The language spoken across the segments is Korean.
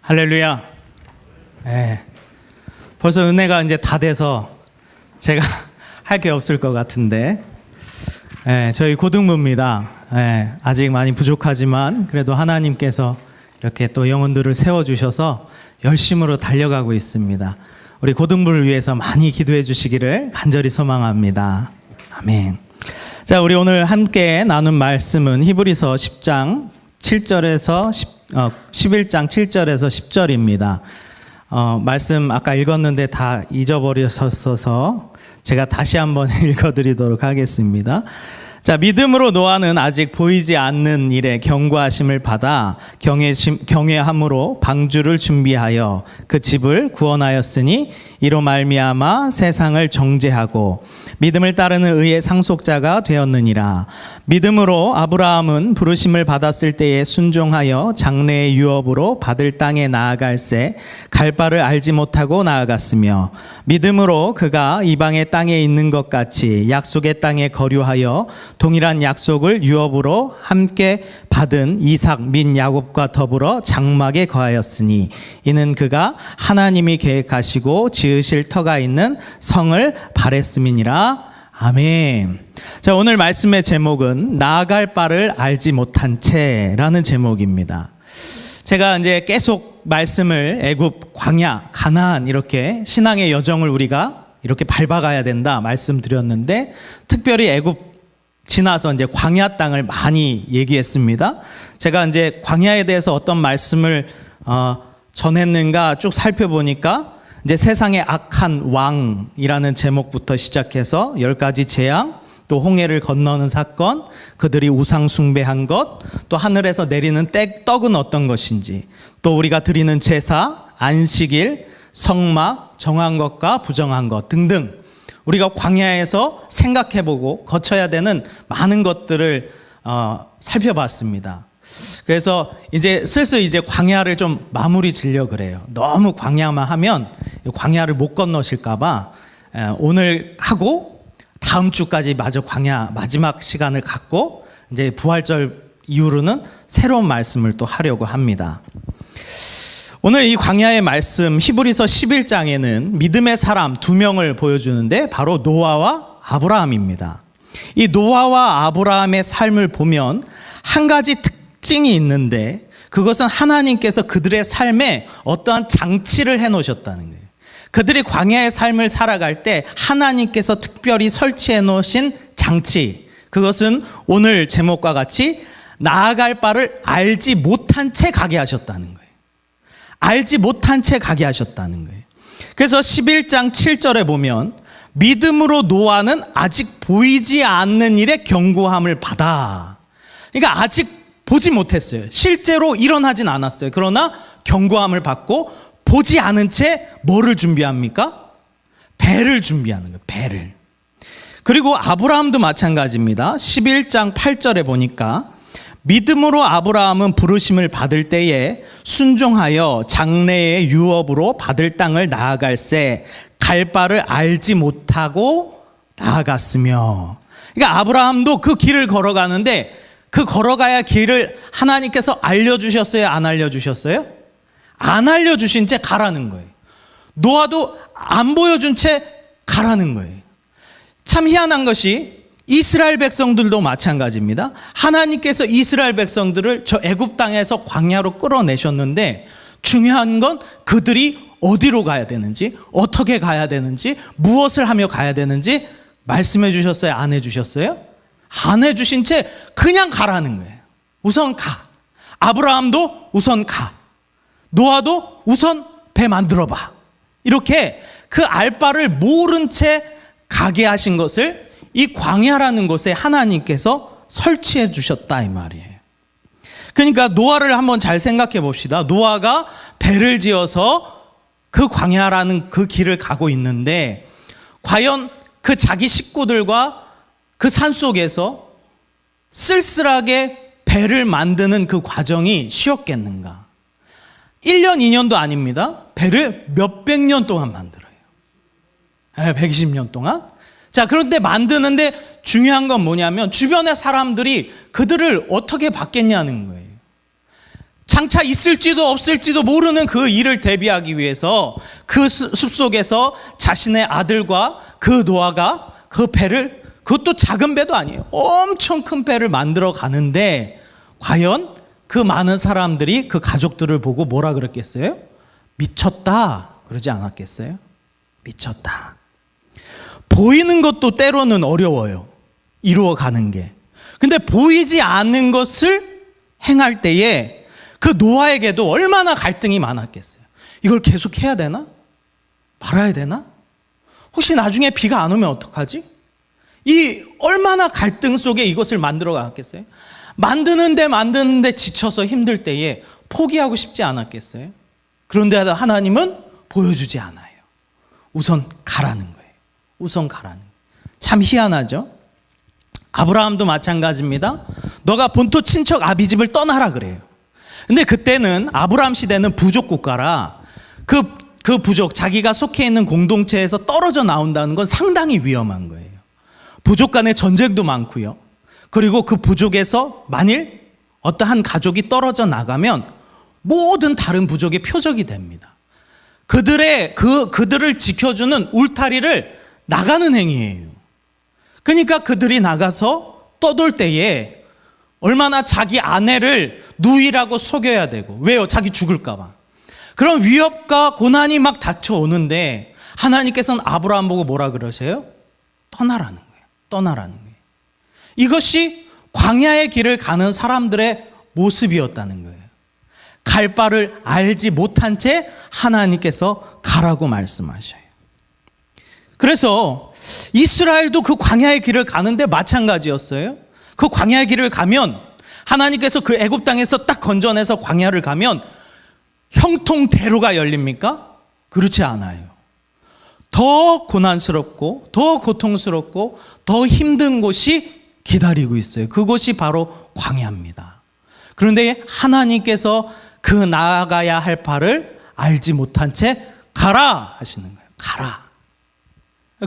할렐루야. 네. 벌써 은혜가 이제 다 돼서 제가 할 게 없을 것 같은데, 저희 고등부입니다. 아직 많이 부족하지만 그래도 하나님께서 이렇게 또 영혼들을 세워주셔서 열심으로 달려가고 있습니다. 우리 고등부를 위해서 많이 기도해 주시기를 간절히 소망합니다. 아멘. 자, 우리 오늘 함께 나눈 말씀은 히브리서 10장 7절에서 11장 7절에서 10절입니다. 말씀 아까 읽었는데 다 잊어버리셨어서 제가 다시 한번 읽어드리도록 하겠습니다. 자, 믿음으로 노아는 아직 보이지 않는 일에 경고하심을 받아 경외함으로 방주를 준비하여 그 집을 구원하였으니 이로 말미암아 세상을 정죄하고 믿음을 따르는 의의 상속자가 되었느니라. 믿음으로 아브라함은 부르심을 받았을 때에 순종하여 장래의 유업으로 받을 땅에 나아갈새 갈 바를 알지 못하고 나아갔으며 믿음으로 그가 이방의 땅에 있는 것 같이 약속의 땅에 거류하여 동일한 약속을 유업으로 함께 받은 이삭 및 야곱과 더불어 장막에 거하였으니 이는 그가 하나님이 계획하시고 지으실 터가 있는 성을 바랬음이니라. 아멘. 자, 오늘 말씀의 제목은 나아갈 바를 알지 못한 채라는 제목입니다. 제가 이제 계속 말씀을 애굽, 광야, 가나안 이렇게 신앙의 여정을 우리가 이렇게 밟아가야 된다 말씀드렸는데, 특별히 애굽 지나서 이제 광야 땅을 많이 얘기했습니다. 제가 이제 광야에 대해서 어떤 말씀을 전했는가 쭉 살펴보니까 이제 세상의 악한 왕이라는 제목부터 시작해서 10가지 재앙, 또 홍해를 건너는 사건, 그들이 우상 숭배한 것, 또 하늘에서 내리는 떡은 어떤 것인지, 또 우리가 드리는 제사, 안식일, 성막, 정한 것과 부정한 것 등등 우리가 광야에서 생각해보고 거쳐야 되는 많은 것들을 살펴봤습니다. 그래서 이제 슬슬 이제 광야를 좀 마무리 지려 그래요. 너무 광야만 하면 광야를 못 건너실까봐 오늘 하고 다음 주까지 마저 광야 마지막 시간을 갖고 이제 부활절 이후로는 새로운 말씀을 또 하려고 합니다. 오늘 이 광야의 말씀 히브리서 11장에는 믿음의 사람 두 명을 보여주는데 바로 노아와 아브라함입니다. 이 노아와 아브라함의 삶을 보면 한 가지 특징이 있는데, 그것은 하나님께서 그들의 삶에 어떠한 장치를 해놓으셨다는 거예요. 그들이 광야의 삶을 살아갈 때 하나님께서 특별히 설치해 놓으신 장치, 그것은 오늘 제목과 같이 나아갈 바를 알지 못한 채 가게 하셨다는 거예요. 알지 못한 채 가게 하셨다는 거예요. 그래서 11장 7절에 보면 믿음으로 노아는 아직 보이지 않는 일에 경고함을 받아. 그러니까 아직 보지 못했어요. 실제로 일어나진 않았어요. 그러나 경고함을 받고 보지 않은 채 뭐를 준비합니까? 배를 준비하는 거예요. 배를. 그리고 아브라함도 마찬가지입니다. 11장 8절에 보니까 믿음으로 아브라함은 부르심을 받을 때에 순종하여 장래의 유업으로 받을 땅을 나아갈새 갈 바를 알지 못하고 나아갔으며. 그러니까 아브라함도 그 길을 걸어가는데 그 걸어가야 길을 하나님께서 알려주셨어요? 안 알려주셨어요? 안 알려주신 채 가라는 거예요. 노아도 안 보여준 채 가라는 거예요. 참 희한한 것이 이스라엘 백성들도 마찬가지입니다. 하나님께서 이스라엘 백성들을 저 애굽 땅에서 광야로 끌어내셨는데 중요한 건 그들이 어디로 가야 되는지, 어떻게 가야 되는지, 무엇을 하며 가야 되는지 말씀해 주셨어요? 안 해주셨어요? 안 해주신 채 그냥 가라는 거예요. 우선 가. 아브라함도 우선 가. 노아도 우선 배 만들어봐. 이렇게 그 알바를 모른 채 가게 하신 것을 이 광야라는 곳에 하나님께서 설치해 주셨다 이 말이에요. 그러니까 노아를 한번 잘 생각해 봅시다. 노아가 배를 지어서 그 광야라는 그 길을 가고 있는데 과연 그 자기 식구들과 그 산속에서 쓸쓸하게 배를 만드는 그 과정이 쉬웠겠는가? 1년, 2년도 아닙니다. 배를 몇백 년 동안 만들어요. 120년 동안. 자, 그런데 만드는데 중요한 건 뭐냐면 주변의 사람들이 그들을 어떻게 받겠냐는 거예요. 장차 있을지도 없을지도 모르는 그 일을 대비하기 위해서 그 숲속에서 자신의 아들과 그 노아가 그 배를, 그것도 작은 배도 아니에요, 엄청 큰 배를 만들어 가는데 과연 그 많은 사람들이 그 가족들을 보고 뭐라 그랬겠어요? 미쳤다 그러지 않았겠어요? 미쳤다. 보이는 것도 때로는 어려워요, 이루어가는 게. 근데 보이지 않는 것을 행할 때에 그 노아에게도 얼마나 갈등이 많았겠어요. 이걸 계속 해야 되나? 말아야 되나? 혹시 나중에 비가 안 오면 어떡하지? 이 얼마나 갈등 속에 이것을 만들어 갔겠어요? 만드는데 지쳐서 힘들 때에 포기하고 싶지 않았겠어요? 그런데 하나님은 보여주지 않아요. 우선 가라는 거예요. 우선 가라는 거예요. 참 희한하죠? 아브라함도 마찬가지입니다. 너가 본토 친척 아비집을 떠나라 그래요. 근데 그때는 아브라함 시대는 부족 국가라 그 부족, 자기가 속해 있는 공동체에서 떨어져 나온다는 건 상당히 위험한 거예요. 부족 간의 전쟁도 많고요. 그리고 그 부족에서 만일 어떠한 가족이 떨어져 나가면 모든 다른 부족의 표적이 됩니다. 그들을 지켜주는 울타리를 나가는 행위예요. 그러니까 그들이 나가서 떠돌 때에 얼마나 자기 아내를 누이라고 속여야 되고, 왜요? 자기 죽을까 봐. 그런 위협과 고난이 막 닥쳐오는데 하나님께서는 아브라함 보고 뭐라 그러세요? 떠나라는 거예요. 떠나라는 거예요. 이것이 광야의 길을 가는 사람들의 모습이었다는 거예요. 갈 바를 알지 못한 채 하나님께서 가라고 말씀하셔요. 그래서 이스라엘도 그 광야의 길을 가는데 마찬가지였어요. 그 광야의 길을 가면 하나님께서 그 애굽 땅에서 딱 건져내서 광야를 가면 형통대로가 열립니까? 그렇지 않아요. 더 고난스럽고 더 고통스럽고 더 힘든 곳이 기다리고 있어요. 그곳이 바로 광야입니다. 그런데 하나님께서 그 나아가야 할 바를 알지 못한 채 가라 하시는 거예요. 가라.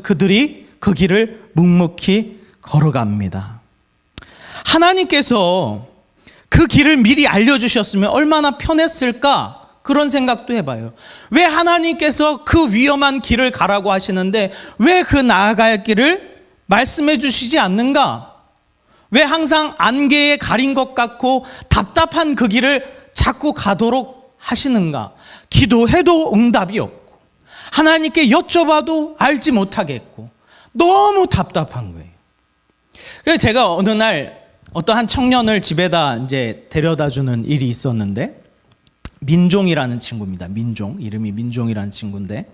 그들이 그 길을 묵묵히 걸어갑니다. 하나님께서 그 길을 미리 알려주셨으면 얼마나 편했을까, 그런 생각도 해봐요. 왜 하나님께서 그 위험한 길을 가라고 하시는데 왜 그 나아갈 길을 말씀해 주시지 않는가? 왜 항상 안개에 가린 것 같고 답답한 그 길을 자꾸 가도록 하시는가? 기도해도 응답이 없고 하나님께 여쭤봐도 알지 못하겠고 너무 답답한 거예요. 그래서 제가 어느 날 어떤 청년을 집에다 이제 데려다 주는 일이 있었는데, 민종이라는 친구입니다. 민종, 이름이 민종이라는 친구인데,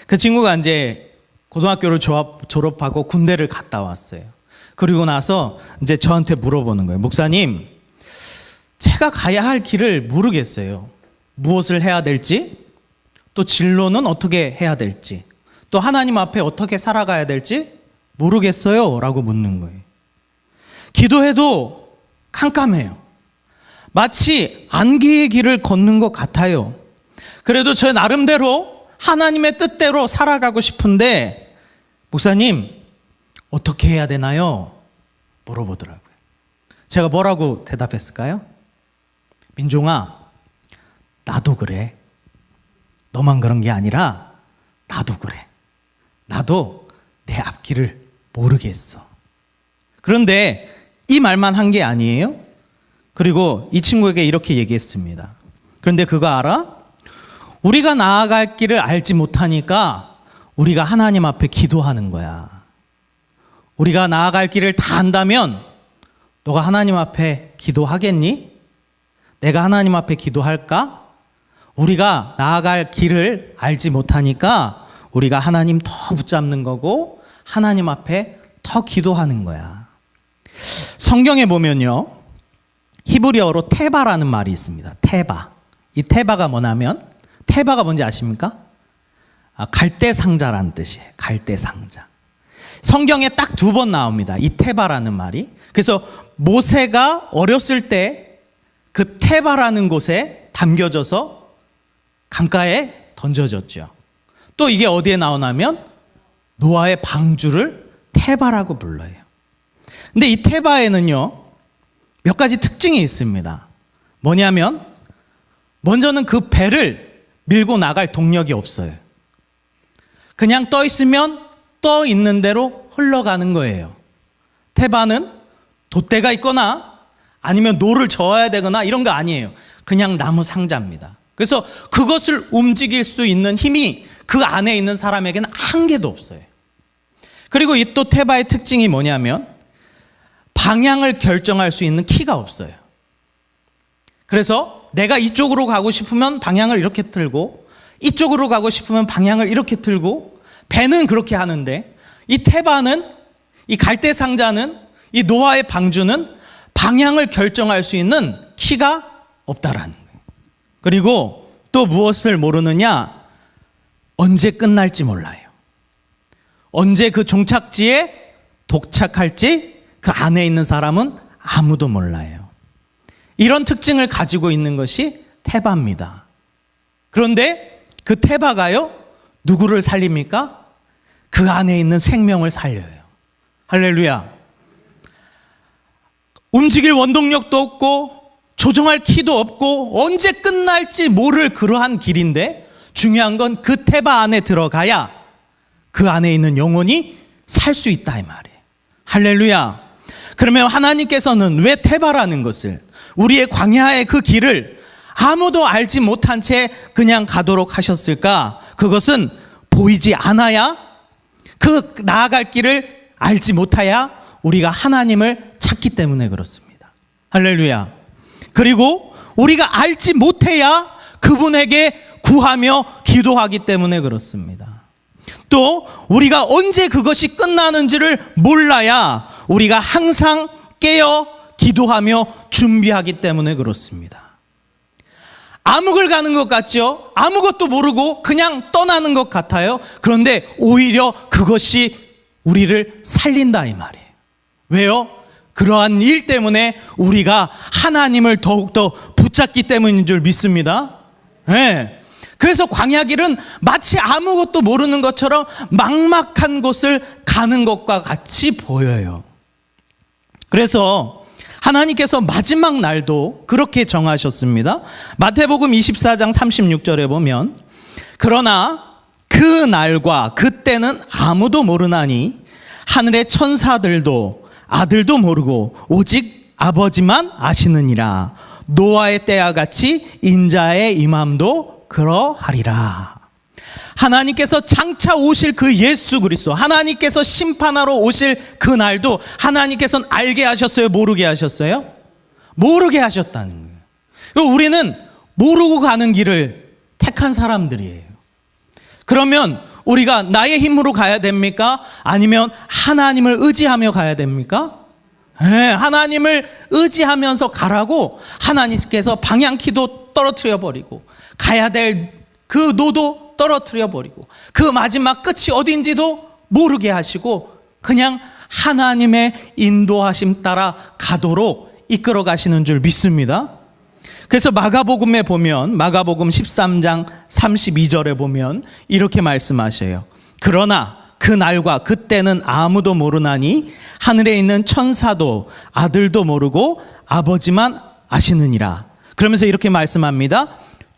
그 친구가 이제 고등학교를 졸업하고 군대를 갔다 왔어요. 그리고 나서 이제 저한테 물어보는 거예요. 목사님, 제가 가야 할 길을 모르겠어요. 무엇을 해야 될지, 또 진로는 어떻게 해야 될지, 또 하나님 앞에 어떻게 살아가야 될지 모르겠어요 라고 묻는 거예요. 기도해도 깜깜해요. 마치 안개의 길을 걷는 것 같아요. 그래도 저 나름대로 하나님의 뜻대로 살아가고 싶은데 목사님 어떻게 해야 되나요? 물어보더라고요. 제가 뭐라고 대답했을까요? 민종아, 나도 그래. 너만 그런 게 아니라 나도 그래. 나도 내 앞길을 모르겠어. 그런데 이 말만 한 게 아니에요. 그리고 이 친구에게 이렇게 얘기했습니다. 그런데 그거 알아? 우리가 나아갈 길을 알지 못하니까 우리가 하나님 앞에 기도하는 거야. 우리가 나아갈 길을 다 안다면 너가 하나님 앞에 기도하겠니? 내가 하나님 앞에 기도할까? 우리가 나아갈 길을 알지 못하니까 우리가 하나님 더 붙잡는 거고 하나님 앞에 더 기도하는 거야. 성경에 보면요, 히브리어로 테바라는 말이 있습니다. 테바. 이 테바가 뭐냐면, 테바가 뭔지 아십니까? 갈대상자라는 뜻이에요. 갈대상자. 성경에 딱 2번 나옵니다. 이 테바라는 말이. 그래서 모세가 어렸을 때 그 테바라는 곳에 담겨져서 강가에 던져졌죠. 또 이게 어디에 나오냐면 노아의 방주를 테바라고 불러요. 근데 이 테바에는요 몇 가지 특징이 있습니다. 뭐냐면 먼저는 그 배를 밀고 나갈 동력이 없어요. 그냥 떠 있으면 떠 있는 대로 흘러가는 거예요. 태바는 돛대가 있거나 아니면 노를 저어야 되거나 이런 거 아니에요. 그냥 나무 상자입니다. 그래서 그것을 움직일 수 있는 힘이 그 안에 있는 사람에게는 한 개도 없어요. 그리고 이 또 태바의 특징이 뭐냐면 방향을 결정할 수 있는 키가 없어요. 그래서 내가 이쪽으로 가고 싶으면 방향을 이렇게 틀고 이쪽으로 가고 싶으면 방향을 이렇게 틀고 배는 그렇게 하는데 이 태바는, 이 갈대 상자는, 이 노아의 방주는 방향을 결정할 수 있는 키가 없다라는 거예요. 그리고 또 무엇을 모르느냐? 언제 끝날지 몰라요. 언제 그 종착지에 도착할지 그 안에 있는 사람은 아무도 몰라요. 이런 특징을 가지고 있는 것이 태바입니다. 그런데 그 태바가요, 누구를 살립니까? 그 안에 있는 생명을 살려요. 할렐루야. 움직일 원동력도 없고 조정할 키도 없고 언제 끝날지 모를 그러한 길인데 중요한 건 그 태바 안에 들어가야 그 안에 있는 영혼이 살 수 있다 이 말이에요. 할렐루야. 그러면 하나님께서는 왜 태바라는 것을, 우리의 광야의 그 길을 아무도 알지 못한 채 그냥 가도록 하셨을까? 그것은 보이지 않아야, 그 나아갈 길을 알지 못해야 우리가 하나님을 찾기 때문에 그렇습니다. 할렐루야. 그리고 우리가 알지 못해야 그분에게 구하며 기도하기 때문에 그렇습니다. 또 우리가 언제 그것이 끝나는지를 몰라야 우리가 항상 깨어 기도하며 준비하기 때문에 그렇습니다. 암흑을 가는 것 같죠? 아무것도 모르고 그냥 떠나는 것 같아요. 그런데 오히려 그것이 우리를 살린다 이 말이에요. 왜요? 그러한 일 때문에 우리가 하나님을 더욱더 붙잡기 때문인 줄 믿습니다. 네. 그래서 광야길은 마치 아무것도 모르는 것처럼 막막한 곳을 가는 것과 같이 보여요. 그래서 하나님께서 마지막 날도 그렇게 정하셨습니다. 마태복음 24장 36절에 보면, 그러나 그 날과 그때는 아무도 모르나니 하늘의 천사들도 아들도 모르고 오직 아버지만 아시느니라. 노아의 때와 같이 인자의 임함도 그러하리라. 하나님께서 장차 오실 그 예수 그리스도, 하나님께서 심판하러 오실 그 날도 하나님께서는 알게 하셨어요? 모르게 하셨어요? 모르게 하셨다는 거예요. 우리는 모르고 가는 길을 택한 사람들이에요. 그러면 우리가 나의 힘으로 가야 됩니까? 아니면 하나님을 의지하며 가야 됩니까? 네, 하나님을 의지하면서 가라고 하나님께서 방향키도 떨어뜨려 버리고 가야 될 그 노도 떨어뜨려 버리고 그 마지막 끝이 어딘지도 모르게 하시고 그냥 하나님의 인도하심 따라 가도록 이끌어 가시는 줄 믿습니다. 그래서 마가복음에 보면, 마가복음 13장 32절에 보면 이렇게 말씀하셔요. 그러나 그 날과 그때는 아무도 모르나니 하늘에 있는 천사도 아들도 모르고 아버지만 아시느니라. 그러면서 이렇게 말씀합니다.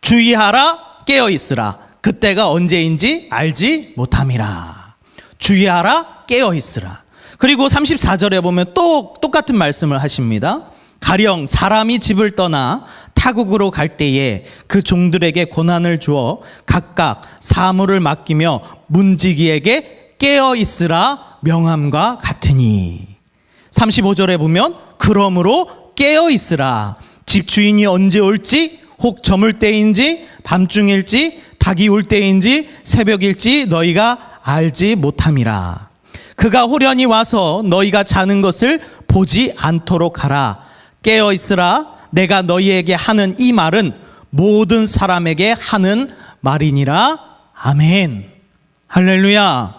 주의하라, 깨어 있으라. 그때가 언제인지 알지 못함이라. 주의하라, 깨어 있으라. 그리고 34절에 보면 또 똑같은 말씀을 하십니다. 가령 사람이 집을 떠나 타국으로 갈 때에 그 종들에게 고난을 주어 각각 사물을 맡기며 문지기에게 깨어 있으라 명함과 같으니. 35절에 보면 그러므로 깨어 있으라. 집 주인이 언제 올지, 혹 저물 때인지 밤중일지 닭이 올 때인지 새벽일지 너희가 알지 못함이라. 그가 호련히 와서 너희가 자는 것을 보지 않도록 하라. 깨어 있으라. 내가 너희에게 하는 이 말은 모든 사람에게 하는 말이니라. 아멘. 할렐루야.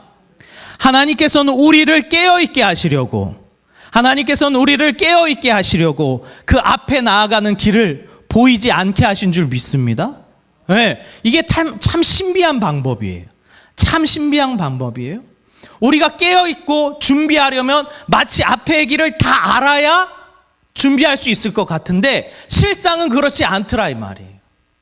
하나님께서는 우리를 깨어있게 하시려고, 하나님께서는 우리를 깨어있게 하시려고 그 앞에 나아가는 길을 보이지 않게 하신 줄 믿습니다. 네, 이게 참 신비한 방법이에요. 참 신비한 방법이에요. 우리가 깨어있고 준비하려면 마치 앞의 길을 다 알아야 준비할 수 있을 것 같은데 실상은 그렇지 않더라 이 말이에요.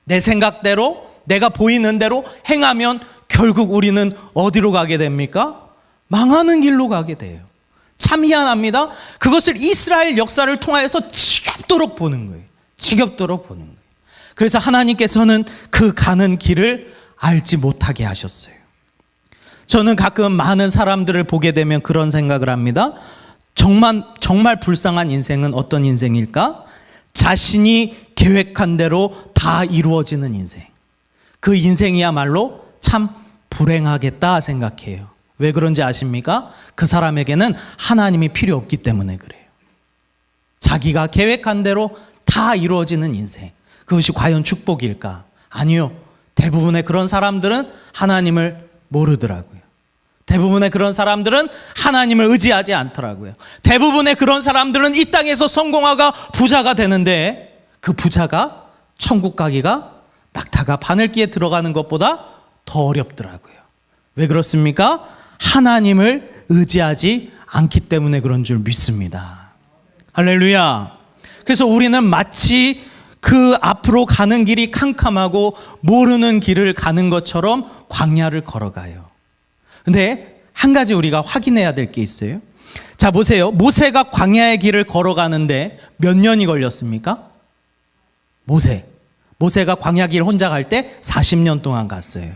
내 생각대로, 내가 보이는 대로 행하면 결국 우리는 어디로 가게 됩니까? 망하는 길로 가게 돼요. 참 희한합니다. 그것을 이스라엘 역사를 통하여서 지겹도록 보는 거예요. 지겹도록 보는 거예요. 그래서 하나님께서는 그 가는 길을 알지 못하게 하셨어요. 저는 가끔 많은 사람들을 보게 되면 그런 생각을 합니다. 정말 불쌍한 인생은 어떤 인생일까? 자신이 계획한 대로 다 이루어지는 인생. 그 인생이야말로 참 불행하겠다 생각해요. 왜 그런지 아십니까? 그 사람에게는 하나님이 필요 없기 때문에 그래요. 자기가 계획한 대로 다 이루어지는 인생. 그것이 과연 축복일까? 아니요. 대부분의 그런 사람들은 하나님을 모르더라고요. 대부분의 그런 사람들은 하나님을 의지하지 않더라고요. 대부분의 그런 사람들은 이 땅에서 성공하고 부자가 되는데 그 부자가 천국 가기가 낙타가 바늘기에 들어가는 것보다 더 어렵더라고요. 왜 그렇습니까? 하나님을 의지하지 않기 때문에 그런 줄 믿습니다. 할렐루야. 그래서 우리는 마치 그 앞으로 가는 길이 캄캄하고 모르는 길을 가는 것처럼 광야를 걸어가요. 근데 한 가지 우리가 확인해야 될 게 있어요. 자, 보세요. 모세가 광야의 길을 걸어가는데 몇 년이 걸렸습니까? 모세가 광야 길 혼자 갈 때 40년 동안 갔어요.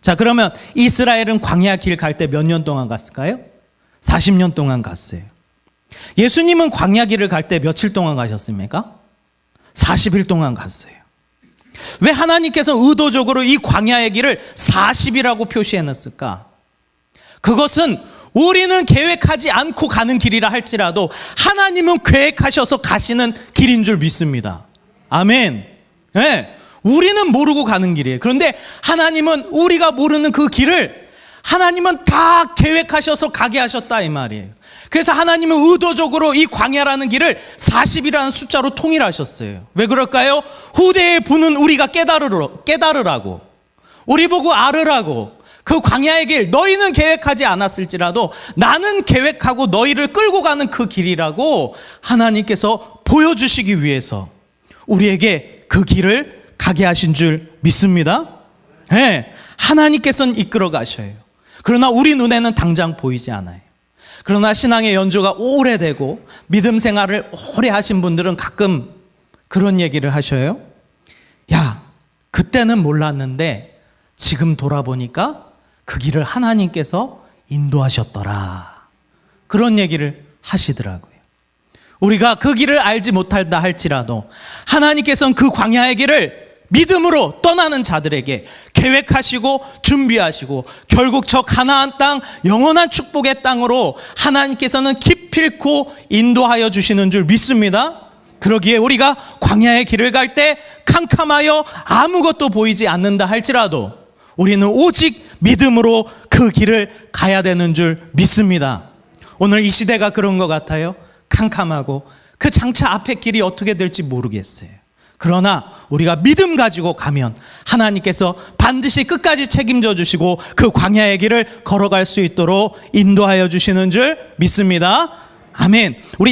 자, 그러면 이스라엘은 광야 길 갈 때 몇 년 동안 갔을까요? 40년 동안 갔어요. 예수님은 광야 길을 갈 때 며칠 동안 가셨습니까? 40일 동안 갔어요. 왜 하나님께서 의도적으로 이 광야의 길을 40이라고 표시해 놨을까? 그것은 우리는 계획하지 않고 가는 길이라 할지라도 하나님은 계획하셔서 가시는 길인 줄 믿습니다. 아멘. 네. 우리는 모르고 가는 길이에요. 그런데 하나님은 우리가 모르는 그 길을 하나님은 다 계획하셔서 가게 하셨다 이 말이에요. 그래서 하나님은 의도적으로 이 광야라는 길을 40이라는 숫자로 통일하셨어요. 왜 그럴까요? 후대에 보는 우리가 깨달으라고, 우리 보고 알으라고. 그 광야의 길, 너희는 계획하지 않았을지라도 나는 계획하고 너희를 끌고 가는 그 길이라고 하나님께서 보여주시기 위해서 우리에게 그 길을 가게 하신 줄 믿습니다. 네, 하나님께서는 이끌어 가셔요. 그러나 우리 눈에는 당장 보이지 않아요. 그러나 신앙의 연주가 오래되고 믿음 생활을 오래 하신 분들은 가끔 그런 얘기를 하셔요. 야, 그때는 몰랐는데 지금 돌아보니까 그 길을 하나님께서 인도하셨더라. 그런 얘기를 하시더라고요. 우리가 그 길을 알지 못한다 할지라도 하나님께서는 그 광야의 길을 믿음으로 떠나는 자들에게 계획하시고 준비하시고 결국 저 가나안 땅, 영원한 축복의 땅으로 하나님께서는 기필코 인도하여 주시는 줄 믿습니다. 그러기에 우리가 광야의 길을 갈 때 캄캄하여 아무것도 보이지 않는다 할지라도 우리는 오직 믿음으로 그 길을 가야 되는 줄 믿습니다. 오늘 이 시대가 그런 것 같아요. 캄캄하고 그 장차 앞의 길이 어떻게 될지 모르겠어요. 그러나 우리가 믿음 가지고 가면 하나님께서 반드시 끝까지 책임져 주시고 그 광야의 길을 걸어갈 수 있도록 인도하여 주시는 줄 믿습니다. 아멘. 우리